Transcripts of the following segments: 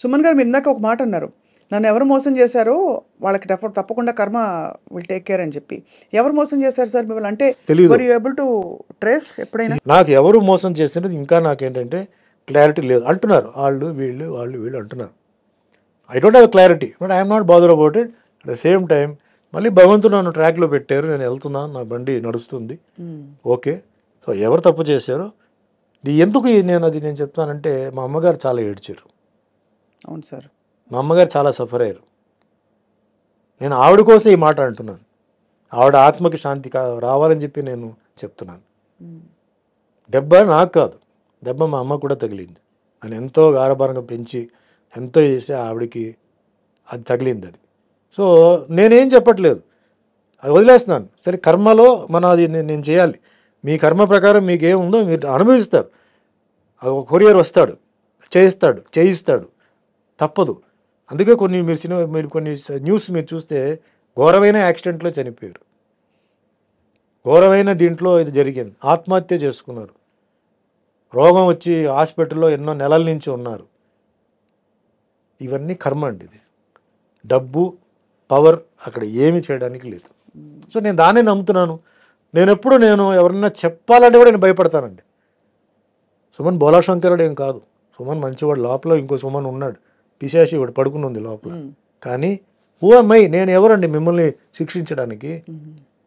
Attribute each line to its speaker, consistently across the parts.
Speaker 1: సుమన్ గారు మీరు ఇందాక ఒక మాట అన్నారు. నన్ను ఎవరు మోసం చేశారో వాళ్ళకి తప్పకుండా కర్మ విల్ టేక్ కేర్ అని చెప్పి. ఎవరు మోసం చేశారు సార్ మిమ్మల్ని? అంటే
Speaker 2: తెలీదు.
Speaker 1: Were you able to trace ఎప్పుడైనా?
Speaker 2: నాకు ఎవరు మోసం చేసినది ఇంకా నాకేంటంటే క్లారిటీ లేదు. అంటున్నారు వాళ్ళు వీళ్ళు అంటున్నారు. I don't have clarity, but I'm not bother about it. At the same time మళ్ళీ భగవంతుడు నన్ను ట్రాక్లో పెట్టారు, నేను వెళ్తున్నాను, నా బండి నడుస్తుంది, ఓకే. సో ఎవరు తప్పు చేశారో ఎందుకు నేను చెప్తానంటే మా అమ్మగారు చాలా ఏడ్చారు.
Speaker 1: అవును సార్.
Speaker 2: మా అమ్మగారు చాలా సఫర్ అయ్యారు. నేను ఆవిడ కోసం ఈ మాట అంటున్నాను. ఆవిడ ఆత్మకి శాంతి రావాలని చెప్పి నేను చెప్తున్నాను. దెబ్బ నాకు కాదు, దెబ్బ మా అమ్మ కూడా తగిలింది. నేను ఎంతో గారభారంగా పెంచి ఎంతో చేసి ఆవిడకి అది తగిలింది. అది సో నేనేం చెప్పట్లేదు, అది వదిలేస్తున్నాను. సరే కర్మలో అది నేను చేయాలి. మీ కర్మ ప్రకారం మీకు ఏముందో మీరు అనుభవిస్తారు. అది ఒక కొరియర్ వస్తాడు, చేయిస్తాడు, తప్పదు. అందుకే మీరు కొన్ని న్యూస్ మీరు చూస్తే ఘోరమైన యాక్సిడెంట్లో చనిపోయారు, ఘోరమైన దీంట్లో ఇది జరిగింది, ఆత్మహత్య చేసుకున్నారు, రోగం వచ్చి హాస్పిటల్లో ఎన్నో నెలల నుంచి ఉన్నారు. ఇవన్నీ కర్మ అండి. ఇది డబ్బు పవర్ అక్కడ ఏమి చేయడానికి లేదు. సో నేను దాన్నే నమ్ముతున్నాను. నేను ఎవరన్నా చెప్పాలంటే కూడా నేను భయపడతానండి. సుమన్ బోలాశంకరుడు ఏం కాదు, సుమన్ మంచివాడు. లోపల ఇంకో సుమన్ ఉన్నాడు, పిశాచి వాడు పడుకుని ఉంది లోపల. కానీ ఓ అమ్మాయి నేను ఎవరండి మిమ్మల్ని శిక్షించడానికి,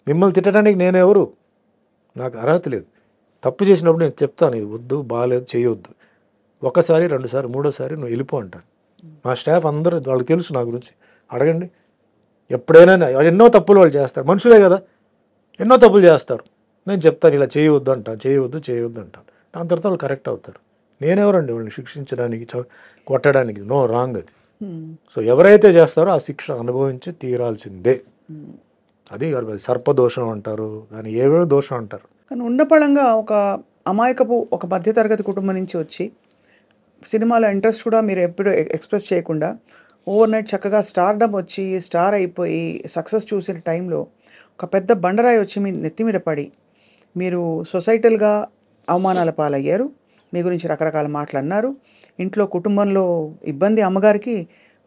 Speaker 2: మిమ్మల్ని తిట్టడానికి నేను ఎవరు? నాకు అర్హత లేదు. తప్పు చేసినప్పుడు నేను చెప్తాను, ఇది వద్దు, బాగాలేదు, చేయొద్దు. ఒకసారి రెండుసారి మూడోసారి నువ్వు వెళ్ళిపో అంటాను. మా స్టాఫ్ అందరూ వాళ్ళకి తెలుసు నా గురించి, అడగండి. ఎప్పుడైనా ఎన్నో తప్పులు వాళ్ళు చేస్తారు, మనుషులే కదా, ఎన్నో తప్పులు చేస్తారు. నేను చెప్తాను ఇలా చేయవద్దు అంటాను, చేయవద్దు అంటాను. దాని తర్వాత వాళ్ళు కరెక్ట్ అవుతారు. నేనెవరండి వాళ్ళని శిక్షించడానికి, కొట్టడానికి? నో, రాంగ్ అది. సో ఎవరైతే చేస్తారో ఆ శిక్ష అనుభవించి తీరాల్సిందే. అది సర్పదోషం అంటారు, దాన్ని ఏవేవో దోషం అంటారు.
Speaker 1: కానీ ఉండపళంగా ఒక అమాయకపు ఒక మధ్యతరగతి కుటుంబం నుంచి వచ్చి సినిమాలో ఇంట్రెస్ట్ కూడా మీరు ఎప్పుడు ఎక్స్ప్రెస్ చేయకుండా ఓవర్ నైట్ చక్కగా స్టార్డమ్ వచ్చి స్టార్ అయిపోయి సక్సెస్ చూసిన టైంలో ఒక పెద్ద బండరాయి వచ్చి మీ నెత్తి మీద పడి మీరు సొసైటల్గా అవమానాల పాలయ్యారు. మీ గురించి రకరకాల మాటలు అన్నారు. ఇంట్లో కుటుంబంలో ఇబ్బంది, అమ్మగారికి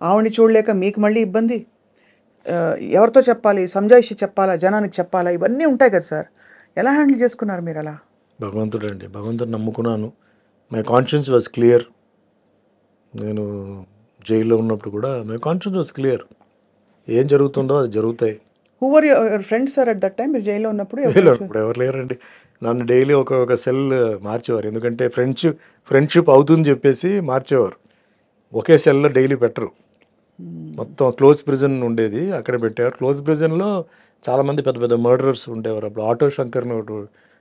Speaker 1: ఆవిడని చూడలేక మీకు మళ్ళీ ఇబ్బంది. ఎవరితో చెప్పాలి, సంజాయిషి చెప్పాలా, జనానికి చెప్పాలా, ఇవన్నీ ఉంటాయి కదా సార్. ఎలా హ్యాండిల్ చేసుకున్నారు మీరు అలా?
Speaker 2: భగవంతుడు నమ్ముకున్నాను. My conscience was clear. నేను జైల్లో ఉన్నప్పుడు కూడా మై కాన్షియన్స్ వాజ్ క్లియర్. ఏం జరుగుతుందో అది జరుగుతాయి.
Speaker 1: Who were your friends sir at that time? మీరు జైల్లో ఉన్నప్పుడు
Speaker 2: ఎవరు లేరండి. నన్ను డైలీ ఒక సెల్ మార్చేవారు, ఎందుకంటే ఫ్రెండ్షిప్ అవుతుందని చెప్పేసి మార్చేవారు. ఒకే సెల్లో డైలీ పెట్టరు. మొత్తం క్లోజ్ ప్రిజన్ ఉండేది, అక్కడ పెట్టారు. క్లోజ్ ప్రిజన్లో చాలామంది పెద్ద పెద్ద మర్డరర్స్ ఉండేవారు. అప్పుడు ఆటో శంకర్ని ఒకటి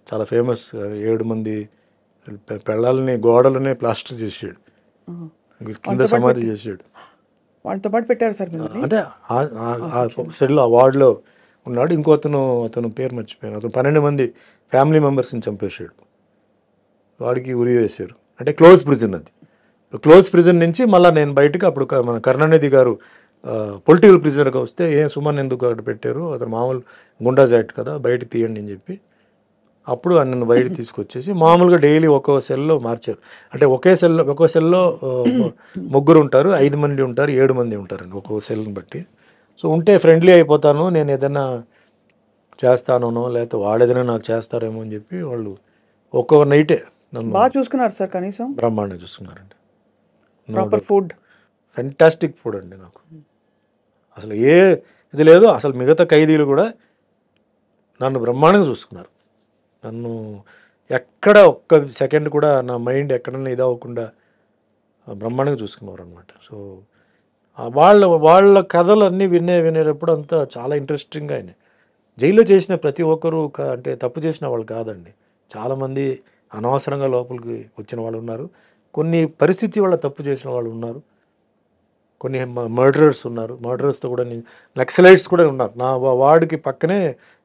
Speaker 2: చాలా ఫేమస్, 7 మంది పెళ్ళాలని గోడలనే ప్లాస్టర్ చేసాడు, కింద సమాధి చేసాడు.
Speaker 1: వాళ్ళతో పాటు పెట్టారు సార్ మీరు?
Speaker 2: అంటే ఆ సెల్లో ఆ వార్డులో ఉన్నాడు. అతను పేరు మర్చిపోయాను. అతను 12 మంది ఫ్యామిలీ మెంబర్స్ని చంపేశాడు. వాడికి ఉరి వేశారు. అంటే క్లోజ్ ప్రిజన్ అది. క్లోజ్ ప్రిజన్ నుంచి మళ్ళీ నేను బయటకు, అప్పుడు మన కరుణానిధి గారు పొలిటికల్ ప్రిజనర్గా వస్తే సుమన్ ఎందుకు అక్కడ పెట్టారు, అతను మామూలు గుండాజ్ యాక్ట్ కదా, బయట తీయండి అని చెప్పి అప్పుడు నన్ను బయట తీసుకొచ్చేసి మామూలుగా డైలీ ఒక్కో సెల్లో మార్చారు. అంటే ఒక్కో సెల్లో ముగ్గురు ఉంటారు, 5 మంది ఉంటారు, 7 మంది ఉంటారండి ఒక్కో సెల్ని బట్టి. సో ఉంటే ఫ్రెండ్లీ అయిపోతాను, నేను ఏదైనా చేస్తానో లేకపోతే వాళ్ళు ఏదైనా నాకు చేస్తారేమో అని చెప్పి వాళ్ళు ఒక్కొక్క నైటే నన్ను
Speaker 1: బాగా చూసుకున్నారు సార్. కనీసం
Speaker 2: బ్రహ్మాండంగా చూసుకున్నారండి.
Speaker 1: ప్రాపర్ ఫుడ్,
Speaker 2: ఫెంటాస్టిక్ ఫుడ్ అండి. నాకు అసలు ఇది లేదు. అసలు మిగతా ఖైదీలు కూడా నన్ను బ్రహ్మాండంగా చూసుకున్నారు. నన్ను ఎక్కడ ఒక్క సెకండ్ కూడా నా మైండ్ ఎక్కడన్నా ఇది అవ్వకుండా బ్రహ్మాండంగా చూసుకున్నారు అనమాట. సో వాళ్ళ కథలు అన్నీ వినేటప్పుడు అంతా చాలా ఇంట్రెస్టింగ్గా అయినాయి. జైల్లో చేసిన ప్రతి ఒక్కరూ అంటే తప్పు చేసిన వాళ్ళు కాదండి. చాలామంది అనవసరంగా లోపలికి వచ్చిన వాళ్ళు ఉన్నారు, కొన్ని పరిస్థితి వల్ల తప్పు చేసిన వాళ్ళు ఉన్నారు, కొన్ని మర్డరర్స్ ఉన్నారు. మర్డరర్స్తో కూడా నక్సలైట్స్ కూడా ఉన్నారు. నా వార్డుకి పక్కనే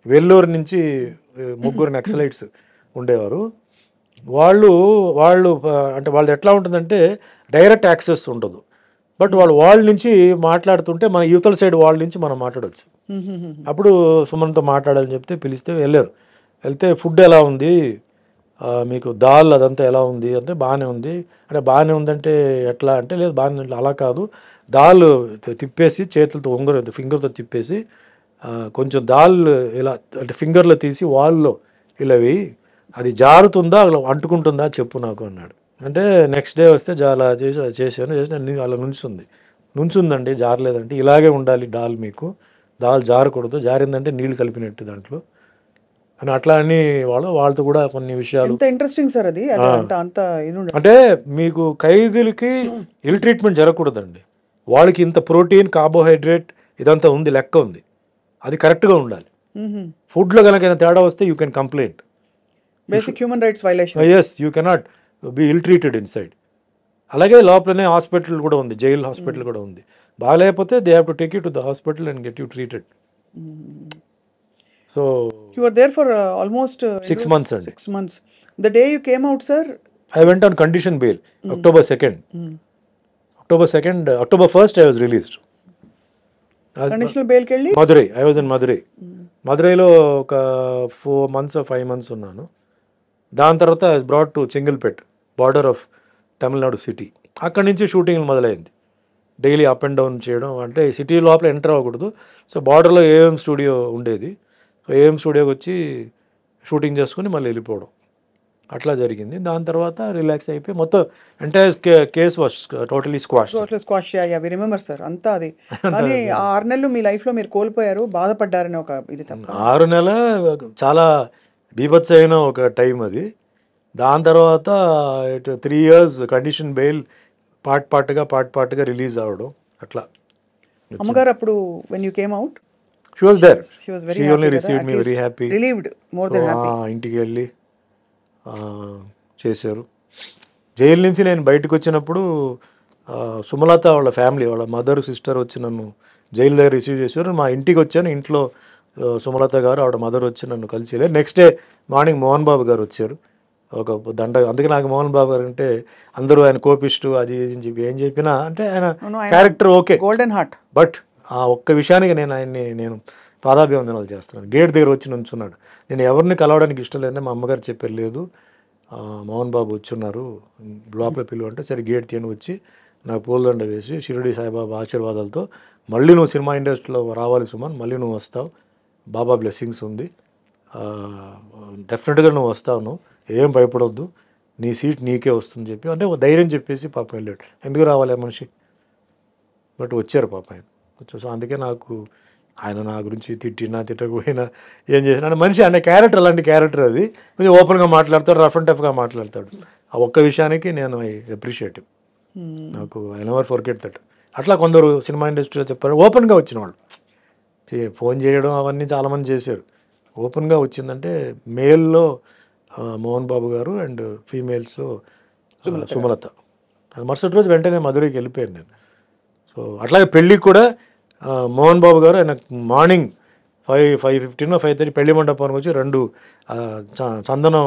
Speaker 2: వెల్లూరు నుంచి 3 నక్సలైట్స్ ఉండేవారు. వాళ్ళు అంటే వాళ్ళది ఎట్లా ఉంటుందంటే డైరెక్ట్ యాక్సెస్ ఉండదు, బట్ వాళ్ళ నుంచి మాట్లాడుతుంటే మన యువతల సైడ్ వాళ్ళ నుంచి మనం మాట్లాడవచ్చు. అప్పుడు సుమన్తో మాట్లాడాలని చెప్తే పిలిస్తే వెళ్తే ఫుడ్ ఎలా ఉంది, మీకు దాల్ అదంతా ఎలా ఉంది అంటే బాగానే ఉంది. అంటే బాగానే ఉందంటే ఎట్లా అంటే లేదు బాగానే ఉంది అలా కాదు, దాల్ తిప్పేసి చేతులతో ఫింగర్తో తిప్పేసి కొంచెం దాల్ ఇలా అంటే ఫింగర్లో తీసి వాల్లో ఇలా వేయి, అది జారుతుందా అలా అంటుకుంటుందా చెప్పు నాకు అన్నాడు. అంటే నెక్స్ట్ డే వస్తే అలా చేశాను అలా నుంచుందండి జారలేదంటే ఇలాగే ఉండాలి దాల్ జారకూడదు, జారిందంటే నీళ్లు కలిపినట్టు దాంట్లో అని అట్లా అని వాళ్ళతో కూడా కొన్ని విషయాలు.
Speaker 1: ఎంత ఇంట్రెస్టింగ్ సార్ అది అంత అంత ఇది ఉండదు.
Speaker 2: అంటే మీకు ఖైదీలకి ఇల్ ట్రీట్మెంట్ జరగకూడదండి, వాళ్ళకి ఇంత ప్రోటీన్ కార్బోహైడ్రేట్ ఇదంతా ఉంది, లెక్క ఉంది, అది కరెక్ట్గా ఉండాలి. ఫుడ్లో కనుక తేడా వస్తే you can complaint,
Speaker 1: basic human rights violation.
Speaker 2: Yes you cannot be ill treated inside. అలాగే లోపలనే హాస్పిటల్ కూడా ఉంది, జైల్ హాస్పిటల్ కూడా ఉంది. బాగాలేకపోతే they have to take you to the hospital and get you treated. So
Speaker 1: you were there for almost
Speaker 2: 6 months అండి.
Speaker 1: 6 months. The day you came out, sir,
Speaker 2: I went on condition bail. October 2nd. October 1st I was released.
Speaker 1: Conditional bail కి వెళ్ళి
Speaker 2: Madurai, I was in Madurai. మధురైలో ఒక 4 months or 5 months ఉన్నాను. దాని తర్వాత I was brought to Chengalpet, border of Tamil Nadu city. అక్కడి నుంచి shooting మొదలైంది. డైలీ అప్ అండ్ డౌన్ చేయడం, అంటే సిటీ లోపల ఎంటర్ అవ్వకూడదు. సో బార్డర్లో ఏఎం స్టూడియో ఉండేది. సో ఏఎం స్టూడియోకి వచ్చి షూటింగ్ చేసుకుని మళ్ళీ వెళ్ళిపోవడం, అట్లా జరిగింది. దాని తర్వాత రిలాక్స్ అయిపోయి మొత్తం entire case was totally squash.
Speaker 1: We remember sir అంతా అది. కానీ ఆ 6 నెలలు మీ లైఫ్ లో మీరు కోల్పోయారు, బాధపడ్డారని ఒక ఇది తప్ప.
Speaker 2: 6 నెలలు చాలా బీభత్సమైన ఒక టైం అది. దాని తర్వాత 3 years కండిషన్ బెయిల్ పార్ట్గా రిలీజ్ అవ్వడం అట్లా.
Speaker 1: అమ్మగారు అప్పుడు when you came out,
Speaker 2: she was there,
Speaker 1: she was very
Speaker 2: she
Speaker 1: happy
Speaker 2: only
Speaker 1: కదా,
Speaker 2: received
Speaker 1: at
Speaker 2: me
Speaker 1: least
Speaker 2: very happy.
Speaker 1: relieved, more than happy.
Speaker 2: ఇంటికి వెళ్ళి చేశారు. జైలు నుంచి నేను బయటకు వచ్చినప్పుడు సుమలత వాళ్ళ ఫ్యామిలీ, వాళ్ళ మదర్ సిస్టర్ వచ్చి నన్ను జైలు దగ్గర రిసీవ్ చేశారు. మా ఇంటికి వచ్చాను, ఇంట్లో సుమలత గారు ఆవిడ మదర్ వచ్చి నన్ను కలిసి వెళ్ళారు. Next day morning Mohan Babu గారు వచ్చారు, ఒక దండ. అందుకే నాకు మోహన్ బాబు గారు అంటే అందరూ ఆయన కోపిస్టు అది అని చెప్పి ఏం చెప్పినా అంటే ఆయన character okay,
Speaker 1: golden heart.
Speaker 2: But ఆ ఒక్క విషయానికి నేను పాదాభివందనాలు చేస్తున్నాను. గేట్ దగ్గర వచ్చి నుంచున్నాడు. నేను ఎవరిని కలవడానికి ఇష్టం లేదని మా అమ్మగారు చెప్పారు, లేదు మోహన్ బాబు వచ్చున్నారు లోపల పిలువ అంటే, సరే గేట్ తీయని వచ్చి నాకు పూలదండ వేసి షిరిడి సాయిబాబా ఆశీర్వాదాలతో మళ్ళీ నువ్వు సినిమా ఇండస్ట్రీలో రావాలి సుమన్, మళ్ళీ నువ్వు వస్తావు, బాబా బ్లెస్సింగ్స్ ఉంది, డెఫినెట్గా నువ్వు వస్తావు, ఏం భయపడొద్దు, నీ సీట్ నీకే వస్తుంది చెప్పి అంటే ఒక ధైర్యం చెప్పేసి పాప వెళ్ళాడు. ఎందుకు రావాలి ఆ మనిషి, బట్ వచ్చారు పాప ఆయన. సో అందుకే నాకు ఆయన నా గురించి తిట్టకపోయినా ఏం చేసినా అంటే మనిషి అనే క్యారెక్టర్, అలాంటి క్యారెక్టర్ అది. కొంచెం ఓపెన్గా మాట్లాడతాడు, రఫ్ అండ్ టఫ్గా మాట్లాడతాడు. ఆ ఒక్క విషయానికి నేను ఐ అప్రిషియేట్, నాకు ఐ నెవర్ ఫర్గెట్ దట్. అట్లా కొందరు సినిమా ఇండస్ట్రీలో చెప్పారు, ఓపెన్గా వచ్చిన వాళ్ళు ఫోన్ చేయడం అవన్నీ చాలామంది చేశారు. ఓపెన్గా వచ్చిందంటే మేల్లో మోహన్ బాబు గారు అండ్ ఫీమేల్స్లో సుమలత. అది మరుసటి రోజు వెంటనే మధురైకి వెళ్ళిపోయాను నేను. సో అట్లాగే పెళ్ళికి కూడా మోహన్ బాబు గారు ఆయన మార్నింగ్ 5:15 5:30 పెళ్లి మండపానికి వచ్చి 2 చందనం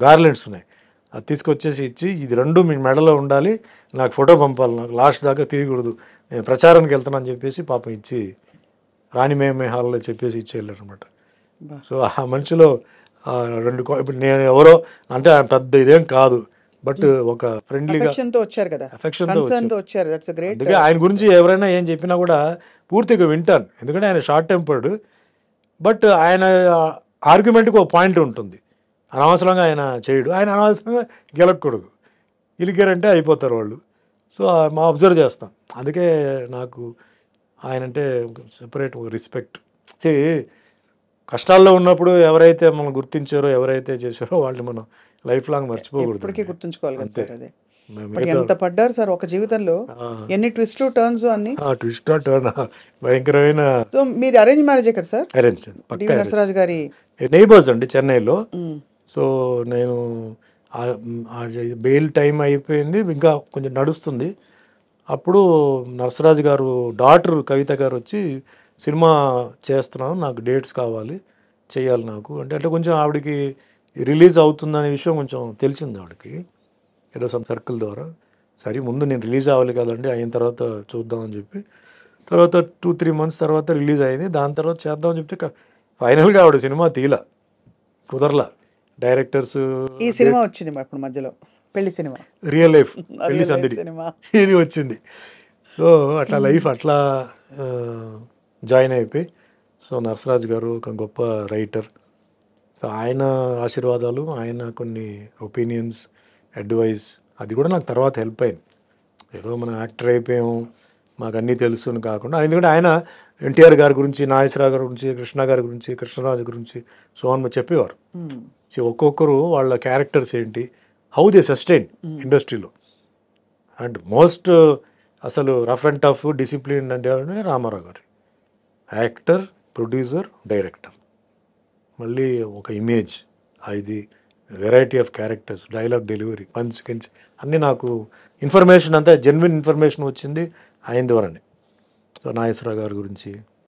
Speaker 2: గార్లెండ్స్ ఉన్నాయి, అది తీసుకొచ్చేసి ఇచ్చి, ఇది 2 మీ మెడలో ఉండాలి, నాకు ఫోటో పంపాలి, నాకు లాస్ట్ దాకా తిరగకూడదు, నేను ప్రచారానికి వెళ్తానని చెప్పేసి పాపం ఇచ్చి రాణి మేమే హాల్లో చెప్పేసి ఇచ్చి వెళ్ళారు అనమాట. సో ఆ మనిషిలో 2 ఇప్పుడు నేను ఎవరో అంటే పెద్ద ఇదేం కాదు, బట్ ఒక ఫ్రెండ్లీగా
Speaker 1: వచ్చారు కదా,
Speaker 2: అఫెక్షన్తో
Speaker 1: వచ్చారు. That's a great.
Speaker 2: అందుకే ఆయన గురించి ఎవరైనా ఏం చెప్పినా కూడా పూర్తిగా వింటాను, ఎందుకంటే ఆయన షార్ట్ టెంపర్డ్, బట్ ఆయన ఆర్గ్యుమెంట్కి ఒక పాయింట్ ఉంటుంది. అనవసరంగా ఆయన చేయడు, ఆయన అనవసరంగా గెలకూడదు, గెలికారంటే అయిపోతారు వాళ్ళు. సో మా అబ్జర్వ్ చేస్తాం, అందుకే నాకు ఆయన అంటే సెపరేట్ రెస్పెక్ట్. కష్టాల్లో ఉన్నప్పుడు ఎవరైతే మనం గుర్తించారో, ఎవరైతే చేశారో వాళ్ళని మనం లైఫ్ లాంగ్ మర్చిపోకూడదు,
Speaker 1: ఇప్పటికీ గుర్తుంచుకోవాలి కదా సార్. అదే
Speaker 2: మిగతా
Speaker 1: ఎంత పడ్డారు సార్ ఒక జీవితంలో, ఎన్ని ట్విస్ట్లు టర్న్స్ అన్ని.
Speaker 2: ట్విస్ట్ టర్న్ భయంకరమైన.
Speaker 1: సో మీరు అరేంజ్ మ్యారేజ్ కదా సార్?
Speaker 2: అరేంజ్
Speaker 1: నరసరాజు గారి
Speaker 2: నైబర్స్ అండి చెన్నైలో. సో నేను బెయిల్ టైం అయిపోయింది, ఇంకా కొంచెం నడుస్తుంది. అప్పుడు నరసరాజు గారు డాటర్ కవిత గారు వచ్చి, సినిమా చేస్తున్నాను, నాకు డేట్స్ కావాలి, చేయాలి నాకు అంటే కొంచెం ఆవిడకి రిలీజ్ అవుతుందనే విషయం కొంచెం తెలిసింది ఆవిడకి ఏదో సమ్ సర్కిల్ ద్వారా. సరే ముందు నేను రిలీజ్ అవ్వాలి కదండి, అయిన తర్వాత చూద్దామని చెప్పి, తర్వాత 2-3 months తర్వాత రిలీజ్ అయింది. దాని తర్వాత చేద్దామని చెప్తే ఫైనల్గా ఆవిడ సినిమా కుదరలా. డైరెక్టర్స్,
Speaker 1: ఈ సినిమా వచ్చింది మరి అప్పుడు మధ్యలో, పెళ్లి సినిమా.
Speaker 2: రియల్ లైఫ్ పెళ్లి
Speaker 1: Real life
Speaker 2: సందడి
Speaker 1: సినిమా.
Speaker 2: ఇది వచ్చింది. సో అట్లా లైఫ్ అట్లా జాయిన్ అయిపోయి, సో నరసరాజు గారు ఒక గొప్ప రైటర్, సో ఆయన ఆశీర్వాదాలు, ఆయన కొన్ని ఒపీనియన్స్, అడ్వైస్, అది కూడా నాకు తర్వాత హెల్ప్ అయింది. ఏదో మనం యాక్టర్ అయిపోయాము మాకు అన్నీ తెలుసు అని కాకుండా, ఎందుకంటే ఆయన ఎన్టీఆర్ గారి గురించి, నాగేశ్వరరావు గారి గురించి, కృష్ణ గారి గురించి, కృష్ణరాజు గురించి సోహన్ చెప్పేవారు. సో ఒక్కొక్కరు వాళ్ళ క్యారెక్టర్స్ ఏంటి, హౌ దే సస్టైన్ ఇండస్ట్రీలో. అండ్ మోస్ట్ అసలు రఫ్ అండ్ టఫ్ డిసిప్లిన్ అంటే రామారావు గారు, యాక్టర్, ప్రొడ్యూసర్, డైరెక్టర్, మళ్ళీ ఒక ఇమేజ్, ఇది variety of characters, dialogue delivery, punch కించ్ అన్నీ నాకు ఇన్ఫర్మేషన్ అంతా జెన్యున్ ఇన్ఫర్మేషన్ వచ్చింది ఆయన ద్వారానే. సో నాగేశ్వరరావు గారి గురించి,